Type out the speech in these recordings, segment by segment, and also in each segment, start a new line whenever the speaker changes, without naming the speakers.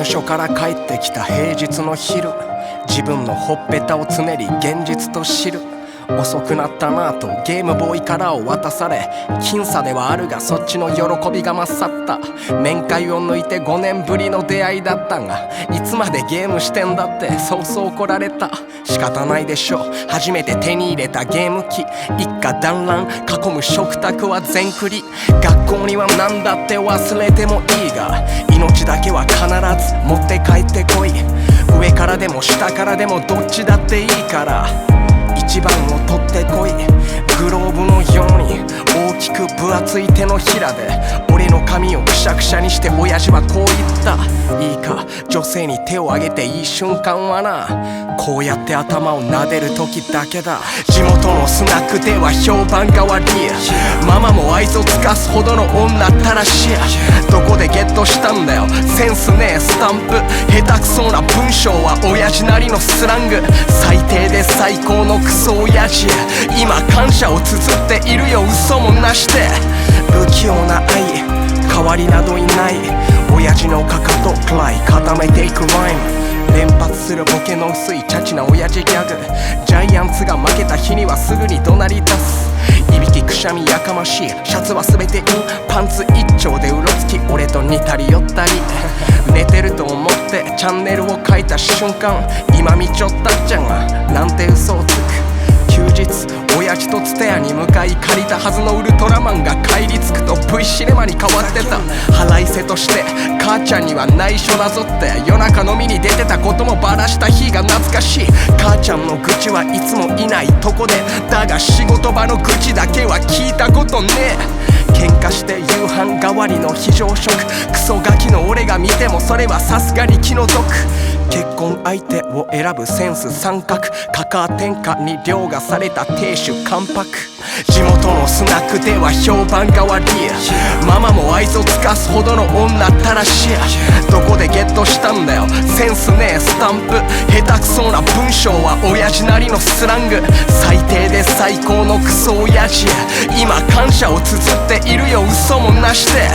所から帰ってきた平日の昼、自分のほっぺたをつねり現実と知る。遅くなったなぁとゲームボーイカラーを渡され、僅差ではあるがそっちの喜びが勝った。面会を抜いて5年ぶりの出会いだったが、いつまでゲームしてんだってそうそう怒られた。仕方ないでしょ、初めて手に入れたゲーム機。一家団らん囲む食卓は全クリ。学校には何だって忘れてもいいが、命だけは必ず持って帰ってこい。上からでも下からでもどっちだっていいから、一番を取ってこい。グローブのように大きく分厚い手のひらで俺の髪をくしゃくしゃにして親父はこう言った。いいか、女性に手を挙げていい瞬間はな、こうやって頭を撫でる時だけだ。地元のスナックでは評判変わり、ママも愛想つかすほどの女ったらしい。どこでゲットしたんだよセンスねえスタンプ。下手くそな文章は親父なりのスラング。最低で最高のクソ親父、今感謝を綴っているよ嘘もなして。不器用な愛、代わりなどいない。親父のかかとくらい固めていくライム。連発するボケの薄いチャチな親父ギャグ。ジャイアンツが負けた日にはすぐに怒鳴り出す。いびきくしゃみやかましい、シャツは全てイン、パンツ一丁でうろつき俺と似たり寄ったり。寝てると思ってチャンネルを変えた瞬間、今見ちょったっちゃがなんて嘘をつく。休日親父とツタヤに向かい、借りたはずのウルトラマンが帰り着くと V シネマに変わってた。腹いせとして母ちゃんには内緒なぞって夜中飲みに出てたこともバラした日が懐かしい。母ちゃんの愚痴はいつもいないとこで、だが仕事場の愚痴だけは聞いたことねえ。喧嘩して夕飯代わりの非常食、クソガキの俺が見てもそれはさすがに気の毒。結婚相手を選ぶセンス三角、カカア天下に凌駕された亭主関白。地元のスナックでは評判変わり、ママも愛想つかすほどの女ったらしい。どこでゲットしたんだよセンスねえスタンプ。下手くそな文章は親父なりのスラング。最低で最高のクソ親父、今感謝を綴っているよ嘘もなして。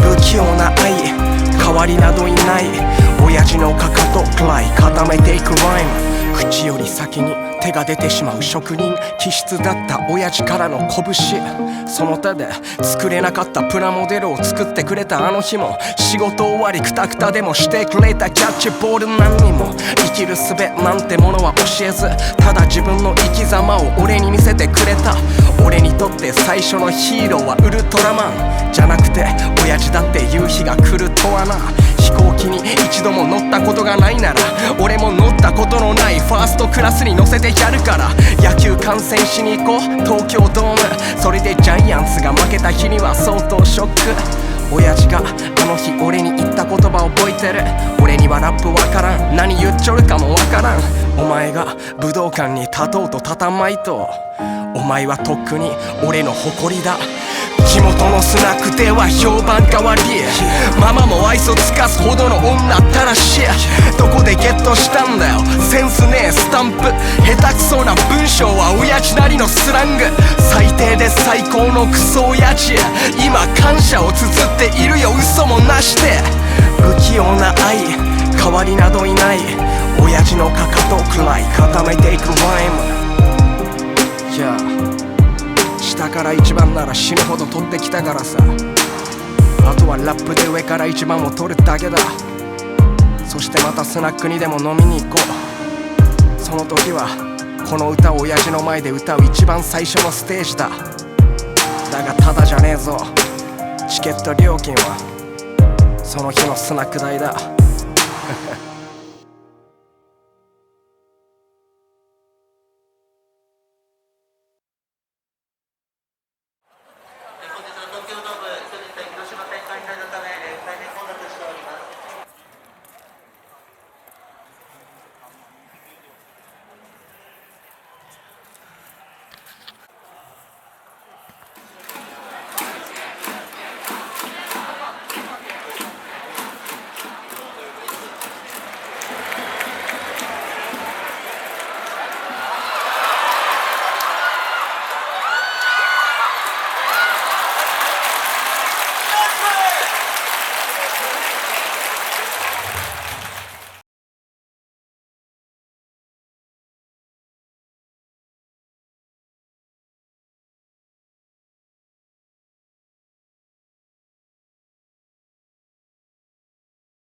不器用な愛、代わりなどいない。親父のかかとくらい固めていくライム。口より先に手が出てしまう職人気質だった親父からの拳。その手で作れなかったプラモデルを作ってくれたあの日も、仕事終わりクタクタでもしてくれたキャッチボール何にも。生きる術なんてものは教えず、ただ自分の生き様を俺に見せてくれた。俺にとって最初のヒーローはウルトラマンじゃなくて親父だっていう日が来るとはな。飛行機に一度も乗ったことがないなら、俺も乗ったことのないファーストクラスに乗せてやるから。野球観戦しに行こう東京ドーム。それでジャイアンツが負けた日には相当ショック。親父があの日俺に言った言葉覚えてる。俺にはラップわからん、何言っちょるかもわからん。お前が武道館に立とうと立たんまいと、お前はとっくに俺の誇りだ。地元のスナックでは評判変わり、ママも愛想つかすほどの女ったらしい。どこでゲットしたんだよセンスねえスタンプ。下手くそな文章は親父なりのスラング。最低で最高のクソ親父、今感謝を綴っているよ嘘もなして。不器用な愛、代わりなどいない。親父のかかとくらい固めていくライム。いや下から一番なら死ぬほど取ってきたからさ。あとはラップで上から一番を取るだけだ。そしてまたスナックにでも飲みに行こう。その時はこの歌を親父の前で歌う一番最初のステージだ。だがただじゃねえぞ、チケット料金はその日のスナック代だ